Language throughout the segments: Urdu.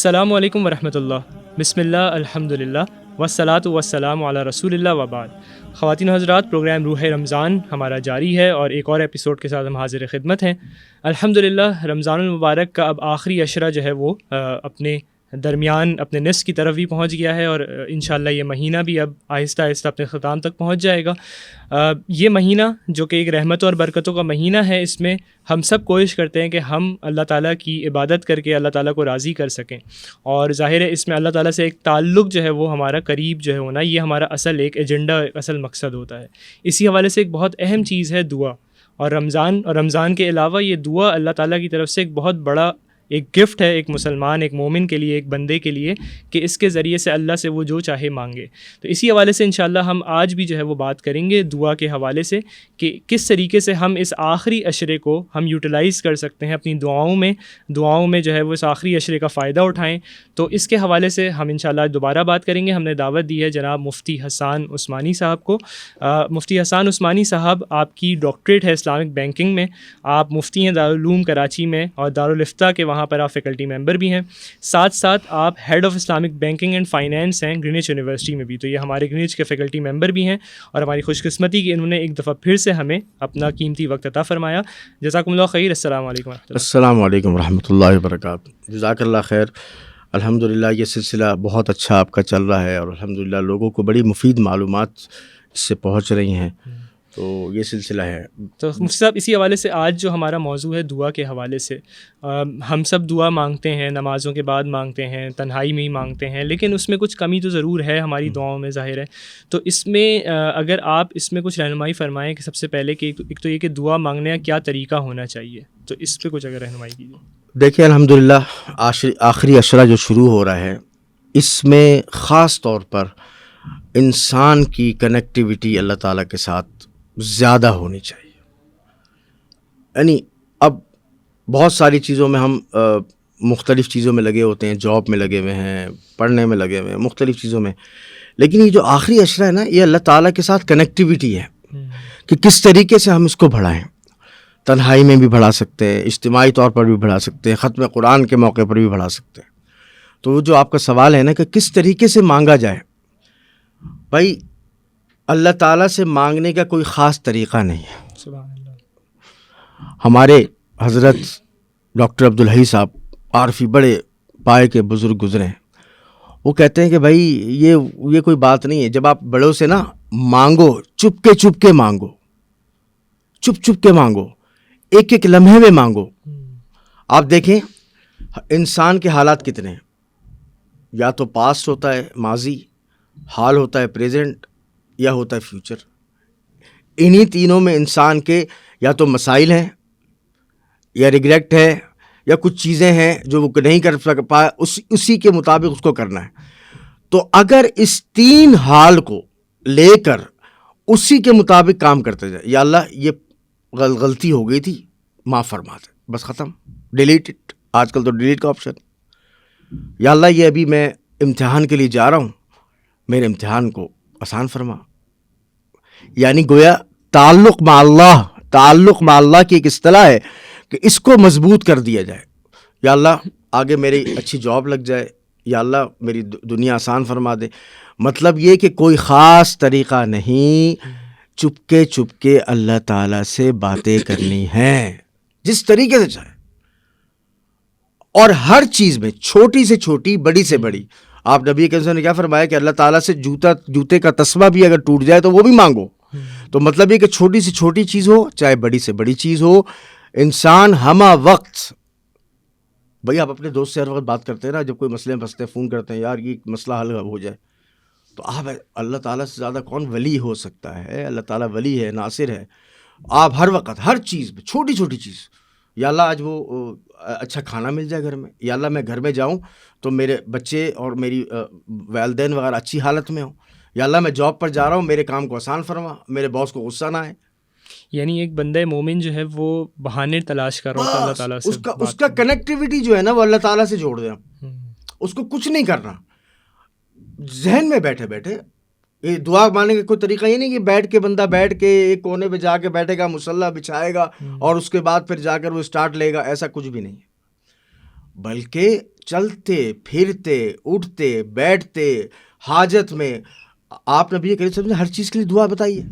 السلام علیکم ورحمۃ اللہ. بسم اللہ الحمد للہ والصلاۃ والسلام علی رسول اللہ وبعد. خواتین و حضرات، پروگرام روح رمضان ہمارا جاری ہے اور ایک اور ایپیسوڈ کے ساتھ ہم حاضر خدمت ہیں. الحمد للہ رمضان المبارک کا اب آخری عشرہ جو ہے وہ اپنے درمیان اپنے نصف کی طرف بھی پہنچ گیا ہے اور انشاءاللہ یہ مہینہ بھی اب آہستہ آہستہ اپنے اختتام تک پہنچ جائے گا. یہ مہینہ جو کہ ایک رحمتوں اور برکتوں کا مہینہ ہے، اس میں ہم سب کوشش کرتے ہیں کہ ہم اللہ تعالیٰ کی عبادت کر کے اللہ تعالیٰ کو راضی کر سکیں، اور ظاہر ہے اس میں اللہ تعالیٰ سے ایک تعلق جو ہے وہ ہمارا قریب جو ہے ہونا، یہ ہمارا اصل ایک ایجنڈا، ایک اصل مقصد ہوتا ہے. اسی حوالے سے ایک بہت اہم چیز ہے دعا، اور رمضان کے علاوہ یہ دعا اللہ تعالیٰ کی طرف سے ایک بہت بڑا ایک گفٹ ہے ایک مسلمان، ایک مومن کے لیے، ایک بندے کے لیے، کہ اس کے ذریعے سے اللہ سے وہ جو چاہے مانگے. تو اسی حوالے سے انشاءاللہ ہم آج بھی جو ہے وہ بات کریں گے دعا کے حوالے سے، کہ کس طریقے سے ہم اس آخری عشرے کو ہم یوٹیلائز کر سکتے ہیں اپنی دعاؤں میں جو ہے وہ اس آخری عشرے کا فائدہ اٹھائیں. تو اس کے حوالے سے ہم انشاءاللہ دوبارہ بات کریں گے. ہم نے دعوت دی ہے جناب مفتی حسان عثمانی صاحب کو. مفتی حسان عثمانی صاحب، آپ کی ڈاکٹریٹ ہے اسلامک بینکنگ میں، آپ مفتی ہیں دارالعلوم کراچی میں اور دارالفتہ کے وہاں پر آپ فیکلٹی ممبر بھی ہیں. ساتھ ساتھ آپ head of Islamic banking and finance ہیں گرینوچ یونیورسٹی میں بھی. تو یہ ہمارے گرینوچ کے فیکلٹی ممبر بھی ہیں اور ہماری خوش قسمتی کہ انہوں نے ایک دفعہ پھر سے ہمیں اپنا قیمتی وقت عطا فرمایا. جزاکم اللہ خیر. السلام علیکم ورحمۃ اللہ. السلام علیکم ورحمۃ اللہ وبرکاتہ. جزاک اللہ خیر. الحمدللہ یہ سلسلہ بہت اچھا آپ کا چل رہا ہے اور الحمدللہ لوگوں کو بڑی مفید معلومات اس سے پہنچ رہی ہیں، تو یہ سلسلہ ہے. تو مفتی صاحب، اسی حوالے سے آج جو ہمارا موضوع ہے دعا کے حوالے سے، ہم سب دعا مانگتے ہیں، نمازوں کے بعد مانگتے ہیں، تنہائی میں ہی مانگتے ہیں، لیکن اس میں کچھ کمی تو ضرور ہے ہماری دعاؤں میں، ظاہر ہے. تو اس میں اگر آپ اس میں کچھ رہنمائی فرمائیں کہ سب سے پہلے کہ ایک تو یہ کہ دعا مانگنے کا کیا طریقہ ہونا چاہیے، تو اس پہ کچھ اگر رہنمائی کیجیے. دیکھیں الحمدللہ آخری عشرہ جو شروع ہو رہا ہے، اس میں خاص طور پر انسان کی کنیکٹیویٹی اللہ تعالیٰ کے ساتھ زیادہ ہونی چاہیے. یعنی اب بہت ساری چیزوں میں ہم مختلف چیزوں میں لگے ہوتے ہیں، جاب میں لگے ہوئے ہیں، پڑھنے میں لگے ہوئے ہیں، مختلف چیزوں میں، لیکن یہ جو آخری عشرہ ہے نا، یہ اللہ تعالیٰ کے ساتھ کنیکٹیویٹی ہے کہ کس طریقے سے ہم اس کو بڑھائیں. تنہائی میں بھی بڑھا سکتے ہیں، اجتماعی طور پر بھی بڑھا سکتے ہیں، ختم قرآن کے موقع پر بھی بڑھا سکتے ہیں. تو وہ جو آپ کا سوال ہے نا کہ کس طریقے سے مانگا جائے، بھائی اللہ تعالیٰ سے مانگنے کا کوئی خاص طریقہ نہیں ہے. سبحان اللہ. ہمارے حضرت ڈاکٹر عبدالحی صاحب عارفی بڑے پائے کے بزرگ گزرے ہیں، وہ کہتے ہیں کہ بھائی یہ کوئی بات نہیں ہے. جب آپ بڑوں سے نا مانگو، چپ کے مانگو، چپ کے مانگو، ایک ایک لمحے میں مانگو. آپ دیکھیں انسان کے حالات کتنے ہیں، یا تو پاسٹ ہوتا ہے ماضی، حال ہوتا ہے پریزنٹ، یا ہوتا ہے فیوچر. انہی تینوں میں انسان کے یا تو مسائل ہیں، یا ریگریٹ ہے، یا کچھ چیزیں ہیں جو وہ نہیں کر پائے، اسی کے مطابق اس کو کرنا ہے. تو اگر اس تین حال کو لے کر اسی کے مطابق کام کرتے جائے، یا اللہ یہ غلطی ہو گئی تھی، معاف فرما دے، بس ختم، ڈیلیٹ اٹ. آج کل تو ڈیلیٹ کا آپشن. یا اللہ یہ ابھی میں امتحان کے لیے جا رہا ہوں، میرے امتحان کو آسان فرما. یعنی گویا تعلق مع اللہ کی ایک اصطلاح ہے کہ اس کو مضبوط کر دیا جائے. یا اللہ آگے میری اچھی جاب لگ جائے، یا اللہ میری دنیا آسان فرما دے. مطلب یہ کہ کوئی خاص طریقہ نہیں، چپ کے اللہ تعالیٰ سے باتیں کرنی ہیں جس طریقے سے چاہے، اور ہر چیز میں چھوٹی سے چھوٹی، بڑی سے بڑی. آپ نبی کریم صلی اللہ علیہ وسلم نے کیا فرمایا کہ اللہ تعالیٰ سے جوتے کا تسبیح بھی اگر ٹوٹ جائے تو وہ بھی مانگو. تو مطلب یہ کہ چھوٹی سے چھوٹی چیز ہو چاہے بڑی سے بڑی چیز ہو، انسان ہمہ وقت، بھئی آپ اپنے دوست سے ہر وقت بات کرتے ہیں نا، جب کوئی مسئلے میں پھنستے ہیں فون کرتے ہیں، یار یہ مسئلہ حل ہو جائے، تو آپ اللہ تعالیٰ سے زیادہ کون ولی ہو سکتا ہے؟ اللہ تعالیٰ ولی ہے، ناصر ہے. آپ ہر وقت ہر چیز میں چھوٹی چھوٹی چیز، یا اللہ آج وہ اچھا کھانا مل جائے گھر میں، یا اللہ میں گھر میں جاؤں تو میرے بچے اور میری والدین وغیرہ اچھی حالت میں ہوں، یا اللہ میں جاب پر جا رہا ہوں میرے کام کو آسان فرما، میرے باس کو غصہ نہ آئے. یعنی ایک بندہ مومن جو ہے وہ بہانے تلاش کر رہا ہوتا ہے اللہ تعالیٰ سے. اس کا کنیکٹیویٹی جو ہے نا وہ اللہ تعالیٰ سے جوڑ دیں. اس کو کچھ نہیں کرنا، ذہن میں بیٹھے یہ دعا ماننے کا کوئی طریقہ یہ نہیں کہ بندہ بیٹھ کے ایک کونے پہ جا کے بیٹھے گا، مصلی بچھائے گا اور اس کے بعد پھر جا کر وہ اسٹارٹ لے گا، ایسا کچھ بھی نہیں ہے. بلکہ چلتے پھرتے اٹھتے بیٹھتے حاجت میں آپ نبی کریم صلی اللہ علیہ وسلم نے ہر چیز کے لیے دعا بتائیے.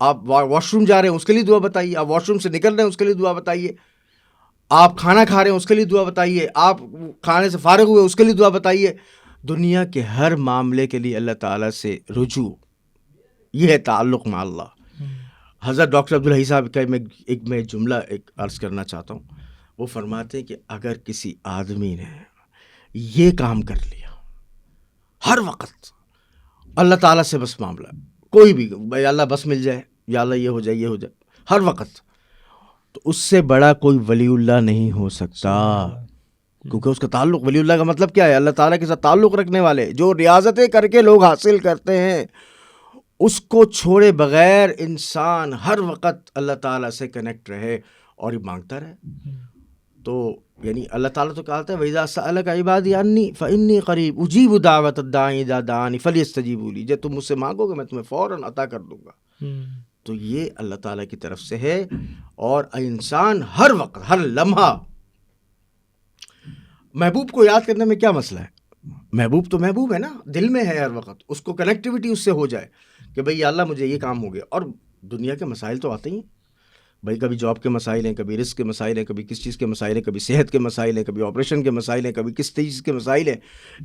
آپ واش روم جا رہے ہیں اس کے لیے دعا بتائیے, آپ واش روم سے نکل رہے ہیں اس کے لیے دعا بتائیے, آپ کھانا کھا رہے ہیں اس کے لیے دعا بتائیے, آپ کھانے سے فارغ ہوئے اس کے لیے دعا بتائیے. دنیا کے ہر معاملے کے لیے اللہ تعالیٰ سے رجوع, یہ ہے تعلق مع اللہ. حضرت ڈاکٹر عبدالحی صاحب کا میں جملہ ایک عرض کرنا چاہتا ہوں. وہ فرماتے ہیں کہ اگر کسی آدمی نے یہ کام کر لیا, ہر وقت اللہ تعالیٰ سے بس معاملہ کوئی بھی, بھائی اللہ بس مل جائے, یا اللہ یہ ہو جائے, یہ ہو جائے, ہر وقت, تو اس سے بڑا کوئی ولی اللہ نہیں ہو سکتا. کیونکہ اس کا تعلق, ولی اللہ کا مطلب کیا ہے؟ اللہ تعالیٰ کے ساتھ تعلق رکھنے والے. جو ریاضتیں کر کے لوگ حاصل کرتے ہیں اس کو چھوڑے بغیر انسان ہر وقت اللہ تعالیٰ سے کنیکٹ رہے اور یہ مانگتا رہے. تو یعنی اللہ تعالیٰ تو کہتا ہے وَإِذَا سَأَلَكَ عِبَادِي عَنِّي فَإِنِّي قَرِيبٌ أُجِيبُ دَعْوَةَ الدَّاعِ إِذَا دَعَانِ فَلْيَسْتَجِيبُوا لِي. جب تم مجھ سے مانگو گے میں تمہیں فوراً عطا کر دوں گا. تو یہ اللہ تعالیٰ کی طرف سے ہے. اور انسان ہر وقت ہر لمحہ محبوب کو یاد کرنے میں کیا مسئلہ ہے؟ محبوب تو محبوب ہے نا, دل میں ہے ہر وقت, اس کو کنیکٹیوٹی اس سے ہو جائے کہ بھئی اللہ مجھے یہ کام ہو گیا. اور دنیا کے مسائل تو آتے ہی ہیں بھائی, کبھی جاب کے مسائل ہیں, کبھی رزق کے مسائل ہیں, کبھی کس چیز کے مسائل ہیں, کبھی صحت کے مسائل ہیں, کبھی آپریشن کے مسائل ہیں, کبھی کس چیز کے مسائل ہیں.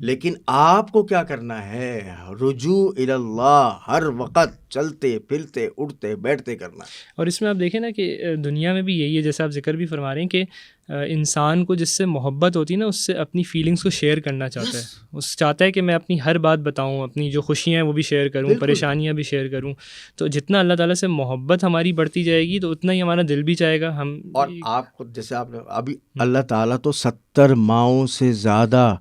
لیکن آپ کو کیا کرنا ہے؟ رجوع الی اللہ, ہر وقت چلتے پھرتے اٹھتے بیٹھتے کرنا. اور اس میں آپ دیکھیں نا کہ دنیا میں بھی یہی ہے, جیسے آپ ذکر بھی فرما رہے ہیں کہ انسان کو جس سے محبت ہوتی ہے نا اس سے اپنی فیلنگس کو شیئر کرنا چاہتا ہے. اس چاہتا ہے کہ میں اپنی ہر بات بتاؤں, اپنی جو خوشیاں ہیں وہ بھی شیئر کروں, پریشانیاں بھی شیئر کروں. تو جتنا اللہ تعالیٰ سے محبت ہماری بڑھتی جائے گی تو اتنا ہی ہمارا دل بھی چاہے گا. ہم اور آپ کو جیسے آپ نے ابھی اللہ تعالیٰ تو 70 ماؤں سے زیادہ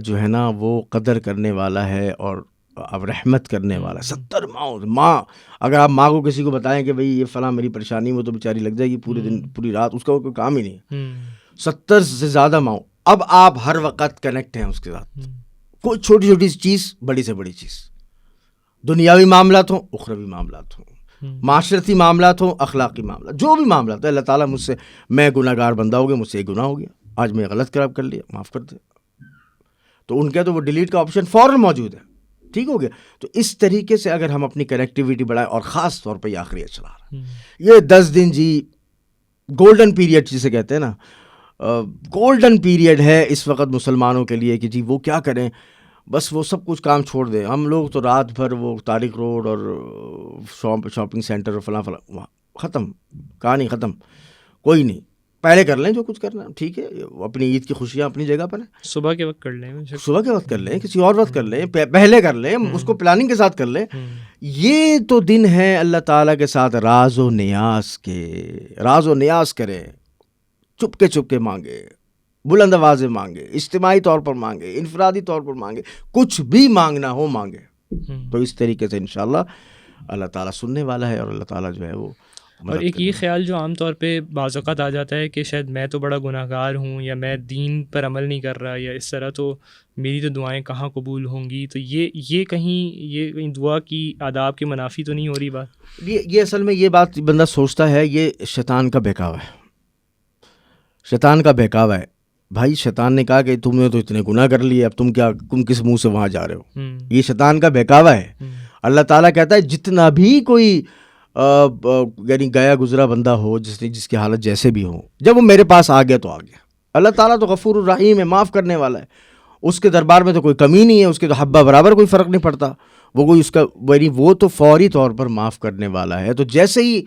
جو ہے نا وہ قدر کرنے والا ہے اور اب رحمت کرنے والا. 70 ماں, اگر آپ ماں کو کسی کو بتائیں کہ بھئی یہ فلاں میری پرشانی, وہ تو بیچاری لگ جائے گی پورے دن پوری رات, اس کا کوئی کام ہی نہیں. 70 سے زیادہ ماں. اب آپ ہر وقت کنیکٹ ہیں اس کے ساتھ, کوئی چھوٹی چھوٹی چیز, بڑی سے بڑی چیز, دنیاوی معاملات ہوں, اخروی معاملات ہوں, معاشرتی معاملات ہوں, اخلاقی معاملات, جو بھی معاملات ہے. اللہ تعالیٰ مجھ سے, میں گناہ گار بندہ ہو گیا, مجھ سے ایک گناہ ہو گیا, آج میں غلط کر لیا, معاف کر دے. تو ان کے تو وہ ڈیلیٹ کا آپشن فوراً موجود ہے, ٹھیک ہو گیا. تو اس طریقے سے اگر ہم اپنی کنیکٹیوٹی بڑھائیں, اور خاص طور پہ یہ آخری اشرار, یہ 10 دن جی گولڈن پیریڈ جسے کہتے ہیں نا, گولڈن پیریڈ ہے اس وقت مسلمانوں کے لیے کہ جی وہ کیا کریں, بس وہ سب کچھ کام چھوڑ دیں. ہم لوگ تو رات بھر وہ طارق روڈ اور شاپنگ سینٹر اور فلاں فلاں, ختم کہانی ختم. کوئی نہیں, پہلے کر لیں جو کچھ کرنا, ٹھیک ہے, اپنی عید کی خوشیاں اپنی جگہ پر ہیں, صبح کے وقت کر لیں, صبح کے وقت کر لیں, کسی اور وقت کر لیں, پہلے کر لیں, اس کو پلاننگ کے ساتھ کر لیں. یہ تو دن ہے اللہ تعالیٰ کے ساتھ راز و نیاز کے, راز و نیاز کریں, چپ کے مانگے, بلند آواز مانگے, اجتماعی طور پر مانگے, انفرادی طور پر مانگے, کچھ بھی مانگنا ہو مانگے. تو اس طریقے سے انشاءاللہ اللہ تعالیٰ سننے والا ہے, اور اللہ تعالیٰ جو ہے وہ. اور ایک یہ خیال جو عام طور پہ بعض اوقات آ جاتا ہے کہ شاید میں تو بڑا گناہ گار ہوں, یا میں دین پر عمل نہیں کر رہا, یا اس طرح تو میری تو دعائیں کہاں قبول ہوں گی. تو یہ کہیں دعا کی آداب کے منافی تو نہیں ہو رہی بات؟ یہ اصل میں یہ بات بندہ سوچتا ہے, یہ شیطان کا بہکاوا ہے, شیطان کا بہکاوا ہے. بھائی شیطان نے کہا کہ تم نے تو اتنے گناہ کر لیے, اب تم کس منہ سے وہاں جا رہے ہو. یہ شیطان کا بہکاوا ہے. اللہ تعالیٰ کہتا ہے جتنا بھی کوئی یعنی گیا گزرا بندہ ہو, جس کی حالت جیسے بھی ہو, جب وہ میرے پاس آ گیا تو آ گیا. اللہ تعالیٰ تو غفور الرحیم ہے, معاف کرنے والا ہے. اس کے دربار میں تو کوئی کمی نہیں ہے, اس کے تو حبہ برابر کوئی فرق نہیں پڑتا. وہ کوئی اس کا وہ تو فوری طور پر معاف کرنے والا ہے. تو جیسے ہی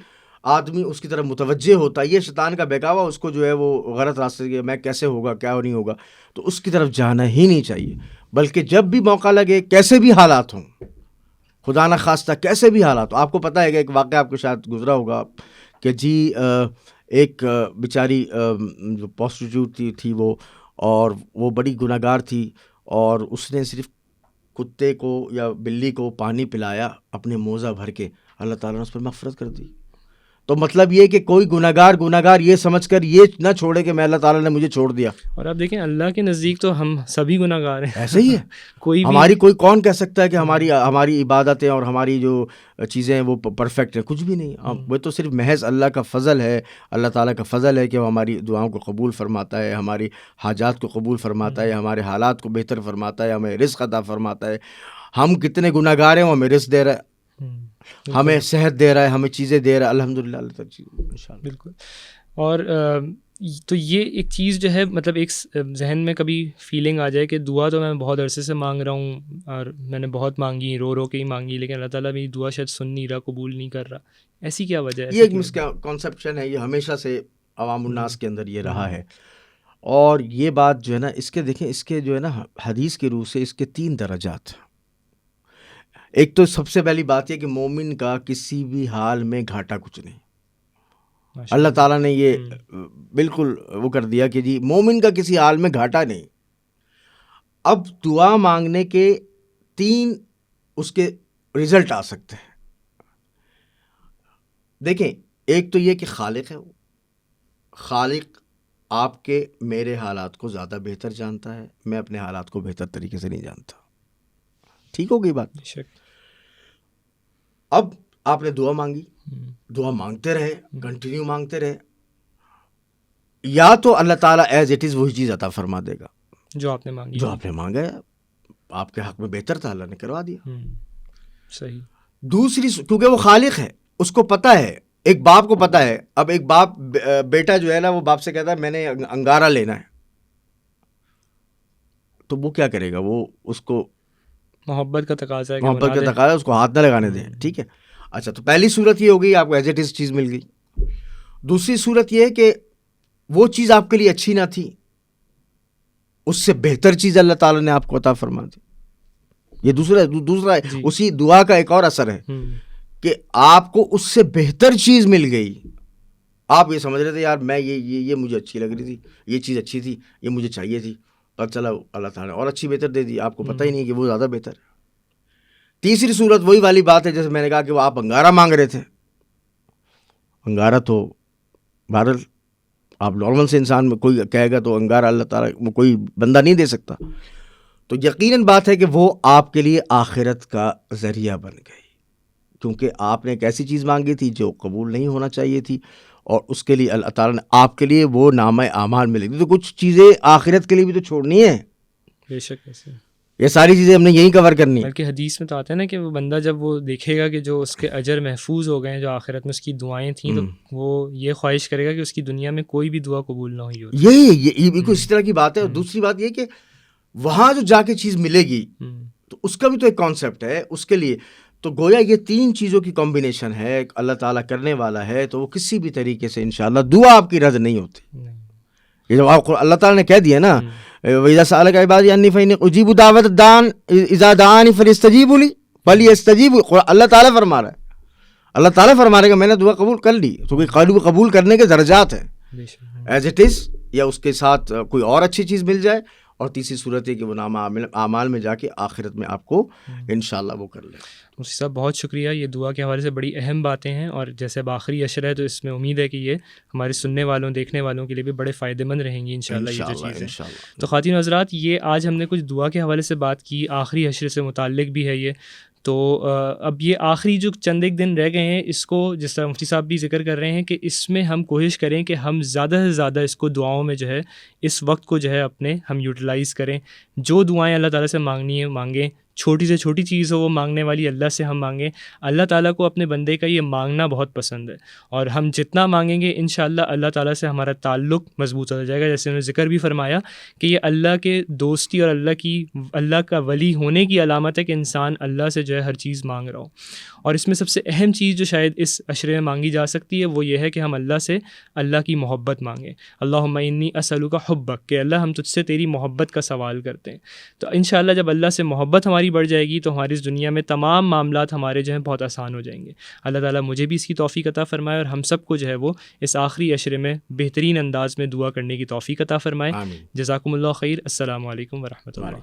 آدمی اس کی طرف متوجہ ہوتا ہے, یہ شیطان کا بہکاوا اس کو جو ہے وہ غلط راستے کے, میں کیسے ہوگا, کیا نہیں ہوگا, تو اس کی طرف جانا ہی نہیں چاہیے. بلکہ جب بھی موقع لگے, کیسے بھی حالات ہوں, خدا نہ خواستہ کیسے بھی حالات ہوں. آپ کو پتہ ہے کہ ایک واقعہ آپ کو شاید گزرا ہوگا کہ جی ایک بیچاری جو پروسٹیٹیوٹ تھی وہ, اور وہ بڑی گناہ گار تھی, اور اس نے صرف کتے کو یا بلی کو پانی پلایا اپنے موزہ بھر کے, اللہ تعالیٰ نے اس پر مغفرت کر دی. تو مطلب یہ کہ کوئی گناہگار یہ سمجھ کر یہ نہ چھوڑے کہ میں اللہ تعالیٰ نے مجھے چھوڑ دیا. اور آپ دیکھیں اللہ کے نزدیک تو ہم سبھی گناہگار ہیں. ایسے ہی ہے. کوئی کون کہہ سکتا ہے کہ ہماری عبادتیں اور ہماری جو چیزیں ہیں وہ پرفیکٹ ہیں؟ کچھ بھی نہیں. وہ تو صرف محض اللہ کا فضل ہے, اللہ تعالیٰ کا فضل ہے کہ وہ ہماری دعاؤں کو قبول فرماتا ہے, ہماری حاجات کو قبول فرماتا ہے, ہمارے حالات کو بہتر فرماتا ہے, ہمیں رزق عطا فرماتا ہے. ہم کتنے گناہگار ہیں, وہ ہمیں رزق دے رہا ہے, ہمیں صحت دے رہا ہے, ہمیں چیزیں دے رہا ہے. الحمدللہ اللہ تعالیٰ. بالکل. اور تو یہ ایک چیز جو ہے مطلب ایک ذہن میں کبھی فیلنگ آ جائے کہ دعا تو میں بہت عرصے سے مانگ رہا ہوں اور میں نے بہت مانگی, رو کے ہی مانگی, لیکن اللہ تعالیٰ میری دعا شاید سن نہیں رہا, قبول نہیں کر رہا. ایسی کیا وجہ ہے؟ یہ ایک مسکنسیپشن ہے, یہ ہمیشہ سے عوام الناس کے اندر یہ رہا ہے. اور یہ بات جو ہے نا, اس کے دیکھیں, اس کے جو ہے نا حدیث کی روح سے اس کے 3 درجات. ایک تو سب سے پہلی بات یہ کہ مومن کا کسی بھی حال میں گھاٹا کچھ نہیں. اللہ تعالیٰ نے یہ بالکل وہ کر دیا کہ جی مومن کا کسی حال میں گھاٹا نہیں. اب دعا مانگنے کے 3 اس کے رزلٹ آ سکتے ہیں. دیکھیں, ایک تو یہ کہ خالق ہے, وہ خالق آپ کے میرے حالات کو زیادہ بہتر جانتا ہے, میں اپنے حالات کو بہتر طریقے سے نہیں جانتا. ٹھیک ہو گئی بات؟ اب آپ نے دعا مانگی, دعا مانگتے رہے, کنٹینیو مانگتے رہے, یا تو اللہ تعالیٰ ایز اٹ از وہی چیز عطا فرما دے گا جو آپ نے مانگا ہے. آپ کے حق میں بہتر تھا, اللہ نے کروا دیا. صحیح. دوسری, کیونکہ وہ خالق ہے, اس کو پتہ ہے, ایک باپ کو پتہ ہے. اب ایک باپ, بیٹا جو ہے نا, وہ باپ سے کہتا ہے میں نے انگارہ لینا ہے, تو وہ کیا کرے گا؟ وہ اس کو محبت کا تقاضا ہے, اس کو ہاتھ نہ لگانے دیں. ٹھیک ہے. اچھا, تو پہلی صورت یہ ہو گئی, آپ کو ایز اٹ از چیز مل گئی. دوسری صورت یہ ہے کہ وہ چیز آپ کے لیے اچھی نہ تھی, اس سے بہتر چیز اللہ تعالیٰ نے آپ کو عطا فرما دی. یہ دوسرا اسی دعا کا ایک اور اثر ہے کہ آپ کو اس سے بہتر چیز مل گئی. آپ یہ سمجھ رہے تھے یار میں یہ مجھے اچھی لگ رہی تھی, یہ چیز اچھی تھی, یہ مجھے چاہیے تھی, اور چلا اللہ تعالیٰ نے اور اچھی بہتر دے دی, آپ کو پتہ ہی نہیں کہ وہ زیادہ بہتر ہے. تیسری صورت وہی والی بات ہے جیسے میں نے کہا کہ وہ آپ انگارہ مانگ رہے تھے. انگارہ تو بہرحال آپ نارمل سے انسان میں کوئی کہے گا تو انگارہ اللہ تعالیٰ وہ کوئی بندہ نہیں دے سکتا. تو یقیناً بات ہے کہ وہ آپ کے لیے آخرت کا ذریعہ بن گئی, کیونکہ آپ نے ایک ایسی چیز مانگی تھی جو قبول نہیں ہونا چاہیے تھی, اور اس کے لیے اللہ تعالیٰ نے آپ کے لیے وہ نامہ اعمال ملے گی. تو کچھ چیزیں آخرت کے لیے بھی تو چھوڑنی ہے. بے شک ایسے یہ ساری چیزیں ہم نے یہی کور کرنی ہے. بلکہ حدیث میں تو آتا ہے نا کہ وہ بندہ جب وہ دیکھے گا کہ جو اس کے اجر محفوظ ہو گئے ہیں, جو آخرت میں اس کی دعائیں تھیں, تو وہ یہ خواہش کرے گا کہ اس کی دنیا میں کوئی بھی دعا قبول نہ ہوئی ہو. یہ بالکل اسی طرح کی بات ہے. اور دوسری بات یہ کہ وہاں جو جا کے چیز ملے گی تو اس کا بھی تو ایک کانسیپٹ ہے اس کے لیے. تو گویا یہ 3 چیزوں کی کمبینیشن ہے, اللہ تعالیٰ کرنے والا ہے, تو وہ کسی بھی طریقے سے انشاءاللہ دعا آپ کی رد نہیں ہوتی. یہ جب آپ اللہ تعالیٰ نے کہہ دیا نا وَإِذَا سَأَلَكَ عِبَادِي عَنِّي فَإِنِّي أُجِيبُ دَعْوَةَ الدَّاعِ إِذَا دَعَانِ فَلْيَسْتَجِيبُوا لِي فَلْيَسْتَجِيبُوا. اللہ تعالیٰ فرما رہا ہے, اللہ تعالیٰ فرما رہے گا میں نے دعا قبول کر لی. تو قبول کرنے کے درجات ہیں ایز اٹ از, یا اس کے ساتھ کوئی اور اچھی چیز مل جائے, اور تیسری صورت ہے کہ وہ نامہ اعمال میں جا کے آخرت میں آپ کو انشاءاللہ وہ کر لے. مفتی صاحب بہت شکریہ, یہ دعا کے حوالے سے بڑی اہم باتیں ہیں, اور جیسے اب آخری عشرہ ہے تو اس میں امید ہے کہ یہ ہمارے سننے والوں دیکھنے والوں کے لیے بھی بڑے فائدہ مند رہیں گی انشاءاللہ یہ جو چیزیں. تو خواتین حضرات, یہ آج ہم نے کچھ دعا کے حوالے سے بات کی, آخری عشرے سے متعلق بھی ہے یہ. تو اب یہ آخری جو چند ایک دن رہ گئے ہیں, اس کو جس طرح مفتی صاحب بھی ذکر کر رہے ہیں کہ اس میں ہم کوشش کریں کہ ہم زیادہ سے زیادہ اس کو دعاؤں میں جو ہے اس وقت کو جو ہے اپنے ہم یوٹیلائز کریں. جو دعائیں اللہ تعالیٰ سے مانگنی ہے مانگیں, چھوٹی سے چھوٹی چیز ہو وہ مانگنے والی اللہ سے ہم مانگیں. اللہ تعالیٰ کو اپنے بندے کا یہ مانگنا بہت پسند ہے, اور ہم جتنا مانگیں گے انشاءاللہ اللہ تعالیٰ سے ہمارا تعلق مضبوط ہوتا جائے گا. جیسے انہوں نے ذکر بھی فرمایا کہ یہ اللہ کے دوستی اور اللہ کا ولی ہونے کی علامت ہے کہ انسان اللہ سے جو ہے ہر چیز مانگ رہا ہو. اور اس میں سب سے اہم چیز جو شاید اس عشرے میں مانگی جا سکتی ہے وہ یہ ہے کہ ہم اللہ سے اللہ کی محبت مانگیں. اللہم انی اسألک حبک, کہ اللہ ہم تجھ سے تیری محبت کا سوال کرتے ہیں. تو انشاءاللہ جب اللہ سے محبت ہماری بڑھ جائے گی تو ہماری اس دنیا میں تمام معاملات ہمارے جو ہیں بہت آسان ہو جائیں گے. اللہ تعالیٰ مجھے بھی اس کی توفیق عطا فرمائے, اور ہم سب کو جو ہے وہ اس آخری عشرے میں بہترین انداز میں دعا کرنے کی توفیق عطا فرمائے. جزاکم اللہ خیر. السلام علیکم ورحمۃ اللہ.